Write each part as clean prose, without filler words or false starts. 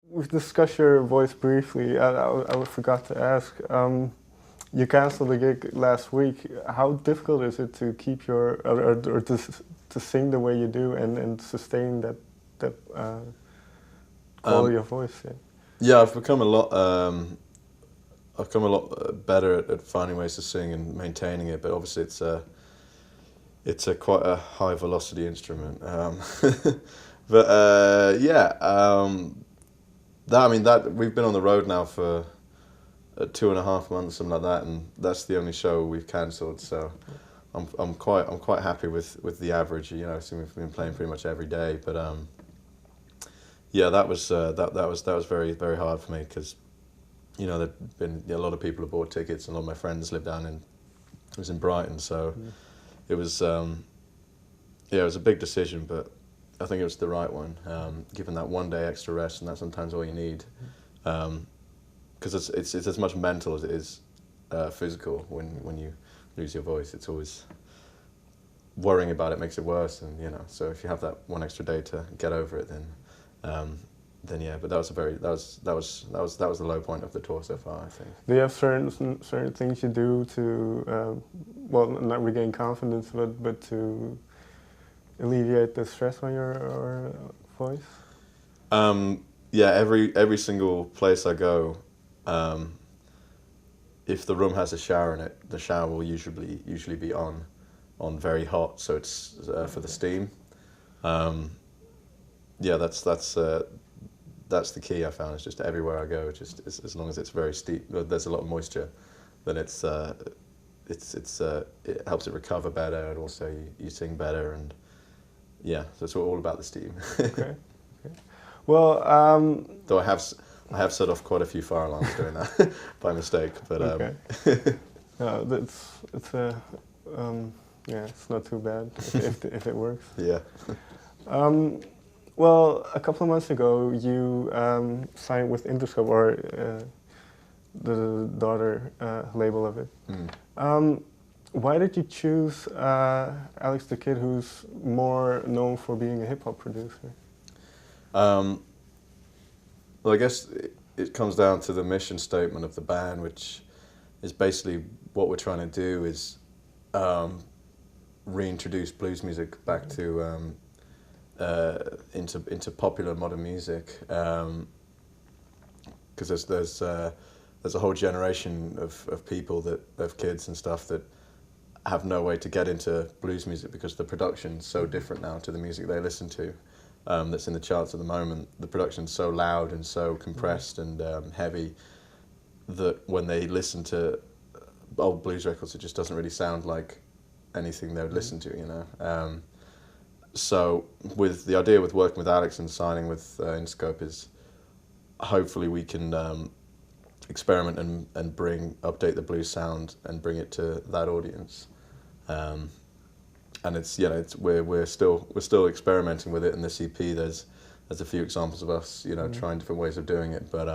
We've discussed your voice briefly. I forgot to ask. You canceled the gig last week. How difficult is it to keep your or to sing the way you do and sustain that quality Um, of voice? Yeah. yeah, I've become a lot. I've become a lot better at finding ways to sing and maintaining it. But obviously, it's a quite a high velocity instrument. But yeah, that I mean that we've been on the road now for 2.5 months, something like that, and that's the only show we've cancelled. So I'm quite happy with the average. You know, so we've been playing pretty much every day. But yeah, that was very hard for me because you know there'd been a lot of people who bought tickets, and a lot of my friends live down in it was in Brighton, so it was yeah, it was a big decision, but I think it was the right one. Given that 1 day extra rest, and that's sometimes all you need, because it's as much mental as it is physical. When you lose your voice, it's always worrying about it makes it worse, and you know. So if you have that one extra day to get over it, then yeah. But that was a very that was the low point of the tour so far, I think. Do you have certain things you do to well, not regain confidence, but to alleviate the stress on your voice? Yeah, every single place I go, if the room has a shower in it, the shower will usually be on very hot, so it's for the steam. Um, yeah, that's the key I found. Is just everywhere I go, just as long as it's very steep, there's a lot of moisture, then it helps it recover better, and also you sing better, and yeah, so it's all about the steam. Okay. Okay. Well, Though I have set off quite a few fire alarms doing that by mistake, but okay. No, it's a yeah, it's not too bad if it works. yeah. Well, a couple of months ago, you signed with Interscope, or the daughter label of it. Mm. Why did you choose Alex the Kid, who's more known for being a hip hop producer? Well, I guess it comes down to the mission statement of the band, which is basically what we're trying to do is reintroduce blues music back to into popular modern music, because there's a whole generation of people of kids and stuff that have no way to get into blues music because the production's so different now to the music they listen to. That's in the charts at the moment. The production's so loud and so compressed and heavy that when they listen to old blues records, it just doesn't really sound like anything they would listen to, you know. So with the idea with working with Alex and signing with Interscope is hopefully we can experiment and update the blues sound and bring it to that audience. And it's we're still experimenting with it in this EP. There's a few examples of us trying different ways of doing it, but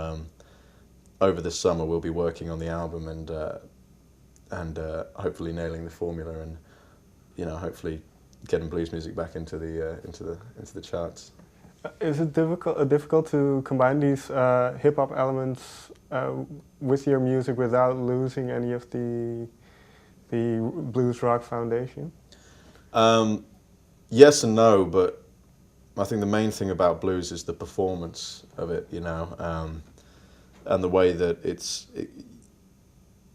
over this summer we'll be working on the album and hopefully nailing the formula and hopefully getting blues music back into the charts. Is it difficult to combine these hip hop elements with your music without losing any of the blues rock foundation? Yes and no, but I think the main thing about blues is the performance of it, and the way that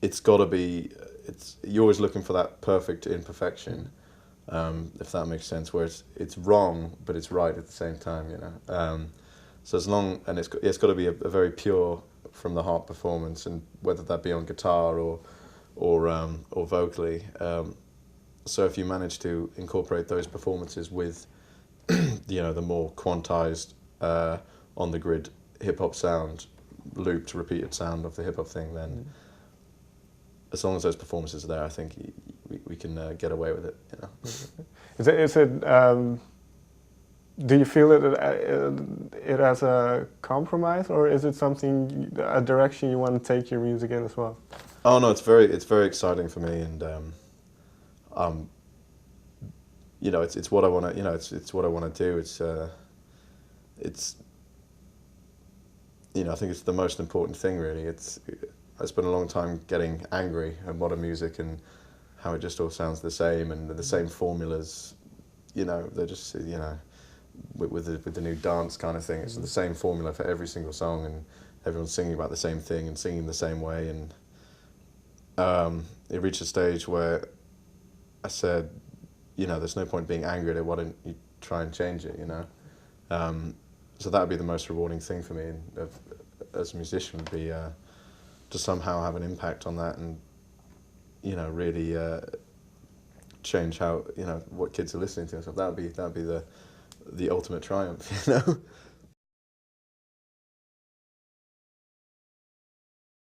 it's got to be. You're always looking for that perfect imperfection, if that makes sense, where it's wrong but it's right at the same time, So and it's got to be a very pure from the heart performance, and whether that be on guitar or vocally. So if you manage to incorporate those performances with, the more quantized, on the grid hip hop sound, looped, repeated sound of the hip hop thing, then as long as those performances are there, I think we can get away with it. Is it? Do you feel it as a compromise, or is it a direction you want to take your music in as well? Oh no, it's very exciting for me, and it's what I want to, it's what I want to do. you know, I think it's the most important thing really. I spent a long time getting angry at modern music and how it just all sounds the same and the same formulas, you know, they're just, you know, with the new dance kind of thing, it's the same formula for every single song and everyone's singing about the same thing and singing the same way, and it reached a stage where I said, you know, there's no point being angry at it, why don't you try and change it, you know? So that would be the most rewarding thing for me as a musician, would be to somehow have an impact on that and, you know, really change how, you know, what kids are listening to and stuff. That would be the ultimate triumph, you know?